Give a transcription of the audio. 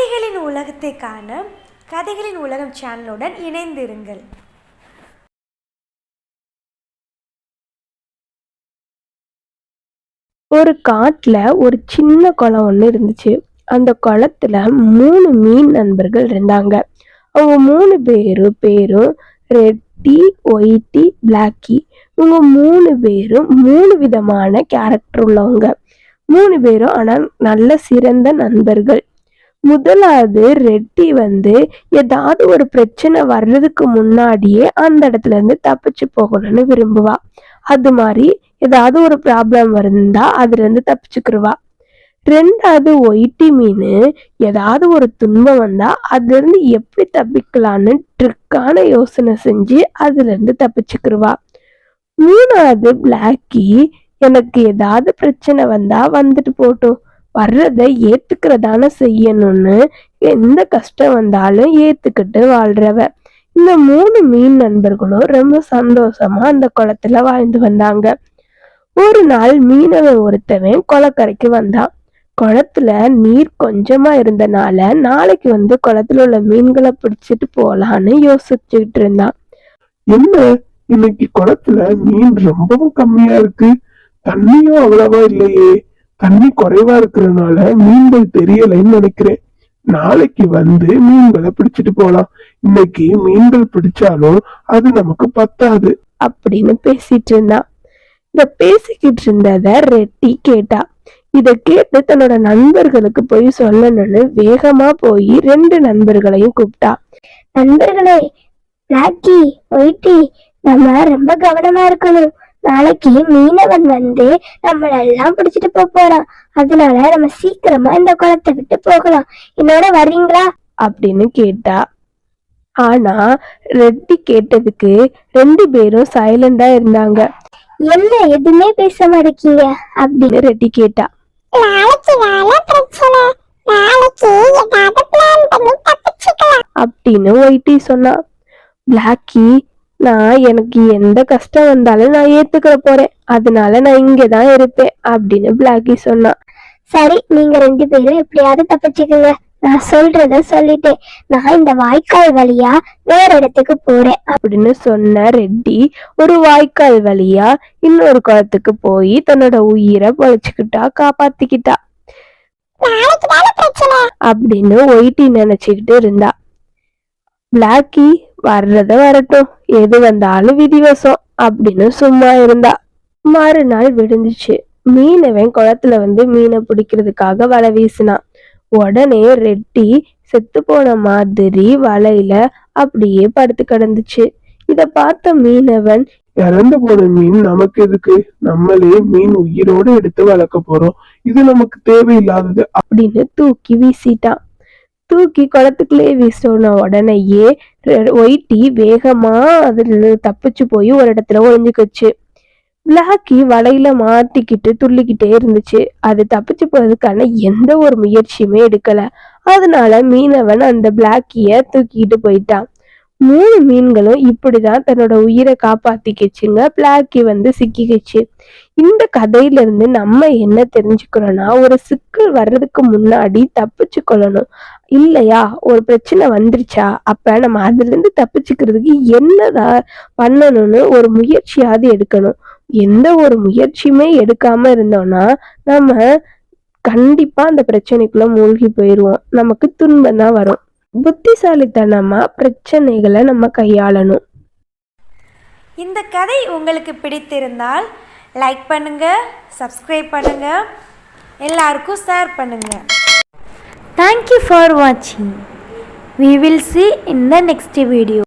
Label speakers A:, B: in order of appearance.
A: கதைகளின் உலகத்தை காண கதைகளின் உலகம் சேனலுடன் இணைந்திருங்கள்.
B: ஒரு காட்டுல ஒரு சின்ன குளம் ஒன்று இருந்துச்சு. அந்த குளத்துல 3 மீன் நண்பர்கள் இருந்தாங்க. அவங்க 3 பேரும் ரெட்டி, ஒயிட்டி, பிளாக்கி. இவங்க 3 பேரும் 3 விதமான கேரக்டர் உள்ளவங்க. 3 பேரும் ஆனா நல்ல சிறந்த நண்பர்கள். முதலாவது ரெட்டி ஏதாவது ஒரு பிரச்சனை வர்றதுக்கு முன்னாடியே அந்த இடத்துல இருந்து தப்பிச்சு போகணும்னு விரும்புவா. அது மாதிரி ஏதாவது ஒரு ப்ராப்ளம் இருந்தா அதுல இருந்து தப்பிச்சுக்கிருவா. 2வது ஒயிட்டி மீன் ஏதாவது ஒரு துன்பம் வந்தா அதுல இருந்து எப்படி தப்பிக்கலான்னு ட்ரிக்கான யோசனை செஞ்சு அதுல இருந்து தப்பிச்சுக்கிருவா. 3வது பிளாக்கி எனக்கு ஏதாவது பிரச்சனை வந்தா வந்துட்டு போட்டும், வர்றதை ஏத்துக்கிறதான செய்யணும்னு எந்த கஷ்டம் வந்தாலும் ஏத்துக்கிட்டு வாழ்றவ. இந்த 3 மீன் நண்பர்களும் ரொம்ப சந்தோஷமா அந்த குளத்துல வாழ்ந்து வந்தாங்க. ஒரு நாள் மீனவன் ஒருத்தவன் குளக்கரைக்கு வந்தான். குளத்துல நீர் கொஞ்சமா இருந்தனால நாளைக்கு குளத்துல உள்ள மீன்களை பிடிச்சிட்டு போலான்னு யோசிச்சுட்டு இருந்தான்.
C: என்ன, இன்னைக்கு குளத்துல மீன் ரொம்பவும் கம்மியா இருக்கு, தண்ணியும் அவ்வளவா இல்லையே. தண்ணி குறைவா இருக்கிறதுனால மீன்கள் தெரியலைன்னு நினைக்கிறேன். நாளைக்கு மீன்களை பிடிச்சிட்டு போலாம். இன்னைக்கு மீன்கள் பிடிச்சாலும் அது நமக்கு பத்தாது
B: அப்படின்னு பேசிட்டு இருந்தான். இத பேசிக்கிட்டு இருந்தத ரெட்டி கேட்டா. இத கேட்டு தன்னோட நண்பர்களுக்கு போய் சொல்லணும்னு வேகமா போய் 2 நண்பர்களையும் கூப்பிட்டா.
D: நண்பர்களே, பிளாக்கி, ஒயிட்டி, நம்ம ரொம்ப கவனமா இருக்கணும். நாளைக்கு மீனவன் நம்மளெல்லாம் பிடிச்சிட்டு போறான். அதனால நம்ம சீக்கிரமா இந்த குளத்தை விட்டு போகலாம். என்னோட வர்றீங்களா
B: அப்படின்னு கேட்டா. ஆனா ரெட்டி கேட்டதுக்கு 2 பேரும் சைலண்டா இருந்தாங்க.
D: என்ன எதுவுமே பேச மாட்டேங்க
B: அப்படின்னு ரெட்டி கேட்டா. அப்படின்னு ஒயிட்டி சொன்னா. பிளாக்கி, எனக்கு எந்த கஷ்டம் வந்தாலும் நான் ஏத்துக்கிற போறேன், அதனால நான் இங்கதான் இருப்பேன் அப்படின்னு பிளாக்கி சொன்னா.
D: சரி, நீங்க 2 பேரும் எப்படியாவது தப்பிச்சுக்கோங்க. நான் சொல்றத சொல்லிட்டேன். நான் இந்த வாய்க்கால் வழியா வேற இடத்துக்கு போறேன்
B: அப்படின்னு சொன்ன ரெட்டி ஒரு வாய்க்கால் வழியா இன்னொரு குளத்துக்கு போய் தன்னோட உயிரை பொழைச்சுக்கிட்டா, காப்பாத்திக்கிட்டா அப்படின்னு ஒயிட்டி நினைச்சுக்கிட்டு இருந்தா. பிளாக்கி வர்றத வரட்டும், எது வந்தாலும் விதிவசம் அப்படின்னு சும்மா இருந்தா. மறுநாள் விடுந்துச்சு. மீனவன் குளத்துல மீனை பிடிக்கிறதுக்காக வலை வீசினான். உடனே ரெட்டி செத்து போன மாதிரி வலையில அப்படியே படுத்து கிடந்துச்சு. இத பார்த்த மீனவன்,
C: இறந்து போன மீன் நமக்கு எதுக்கு, நம்மளே மீன் உயிரோடு எடுத்து வளர்க்க போறோம், இது நமக்கு தேவையில்லாதது
B: அப்படின்னு தூக்கி வீசிட்டான். தூக்கி குளத்துக்குள்ளே வீசின உடனேயே ஒயிட்டி வேகமா அதுல தப்பிச்சு போய் ஒரு இடத்துல ஒளிஞ்சுக்குச்சு. பிளாக்கி வலையில மாட்டிக்கிட்டு துள்ளிக்கிட்டே இருந்துச்சு. அது தப்பிச்சு போறதுக்கான எந்த ஒரு முயற்சியுமே எடுக்கல. அதனால மீனவன் அந்த பிளாக்கிய தூக்கிட்டு போயிட்டான். 3 மீன்களும் இப்படிதான் தன்னோட உயிரை காப்பாத்திக்கிச்சுங்க. பிளாக்கி சிக்கிக்கிச்சு. இந்த கதையில இருந்து நம்ம என்ன தெரிஞ்சுக்கிறோம்னா, ஒரு சிக்கல் வர்றதுக்கு முன்னாடி தப்பிச்சு கொள்ளணும் இல்லையா. ஒரு பிரச்சனை வந்துருச்சா, அப்ப நம்ம அதுல இருந்து தப்பிச்சுக்கிறதுக்கு என்னதான் பண்ணணும்னு ஒரு முயற்சியாவது எடுக்கணும். எந்த ஒரு முயற்சியுமே எடுக்காம இருந்தோம்னா நம்ம கண்டிப்பா அந்த பிரச்சனைக்குள்ள மூழ்கி போயிடுவோம். நமக்கு துன்பம் தான் வரும். புத்திசாலித்தனமா பிரச்சனைகளை நம்ம கையாளணும்.
A: இந்த கதை உங்களுக்கு பிடித்திருந்தால் லைக் பண்ணுங்க, சப்ஸ்கிரைப் பண்ணுங்க, எல்லாருக்கும் ஷேர் பண்ணுங்க. Thank you for watching. We will see in the next video.